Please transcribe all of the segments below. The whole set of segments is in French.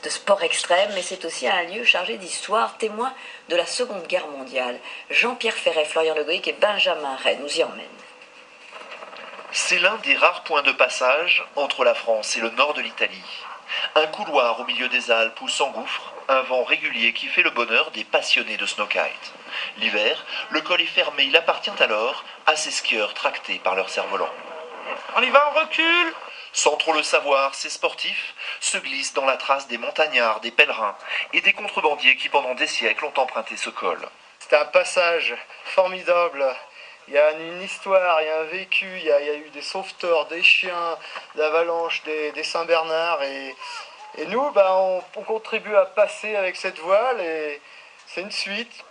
de sport extrême, mais c'est aussi un lieu chargé d'histoire, témoin de la Seconde Guerre mondiale. Jean-Pierre Ferret, Florian Le Goïc et Benjamin Ray nous y emmènent. C'est l'un des rares points de passage entre la France et le nord de l'Italie. Un couloir au milieu des Alpes où s'engouffre un vent régulier qui fait le bonheur des passionnés de snowkite. L'hiver, le col est fermé, il appartient alors à ces skieurs tractés par leur cerf-volant. On y va, on recule. Sans trop le savoir, ces sportifs se glissent dans la trace des montagnards, des pèlerins et des contrebandiers qui pendant des siècles ont emprunté ce col. C'est un passage formidable. Il y a une histoire, il y a un vécu, il y a eu des sauveteurs, des chiens, d'avalanches, des Saint-Bernard. Et nous, on contribue à passer avec cette voile et c'est une suite.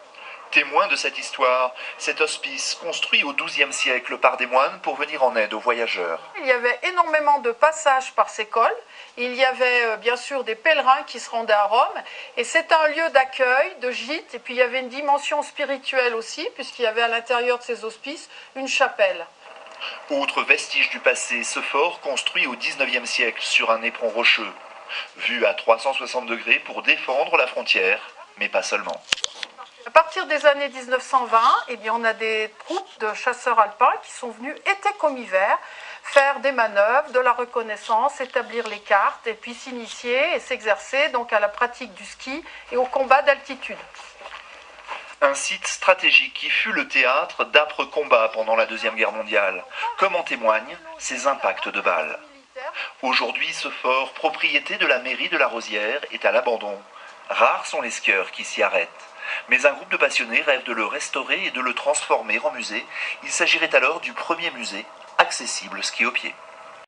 Témoin de cette histoire, cet hospice construit au XIIe siècle par des moines pour venir en aide aux voyageurs. Il y avait énormément de passages par ces cols. Il y avait bien sûr des pèlerins qui se rendaient à Rome. Et c'est un lieu d'accueil, de gîte. Et puis il y avait une dimension spirituelle aussi, puisqu'il y avait à l'intérieur de ces hospices une chapelle. Autre vestige du passé, ce fort construit au XIXe siècle sur un éperon rocheux, vu à 360 degrés pour défendre la frontière, mais pas seulement. À partir des années 1920, on a des troupes de chasseurs alpins qui sont venus été comme hiver faire des manœuvres, de la reconnaissance, établir les cartes et puis s'initier et s'exercer donc à la pratique du ski et au combat d'altitude. Un site stratégique qui fut le théâtre d'âpres combats pendant la Deuxième Guerre mondiale, comme en témoignent ces impacts de balles. Aujourd'hui, ce fort, propriété de la mairie de La Rosière, est à l'abandon. Rares sont les skieurs qui s'y arrêtent. Mais un groupe de passionnés rêve de le restaurer et de le transformer en musée. Il s'agirait alors du premier musée accessible ski au pied.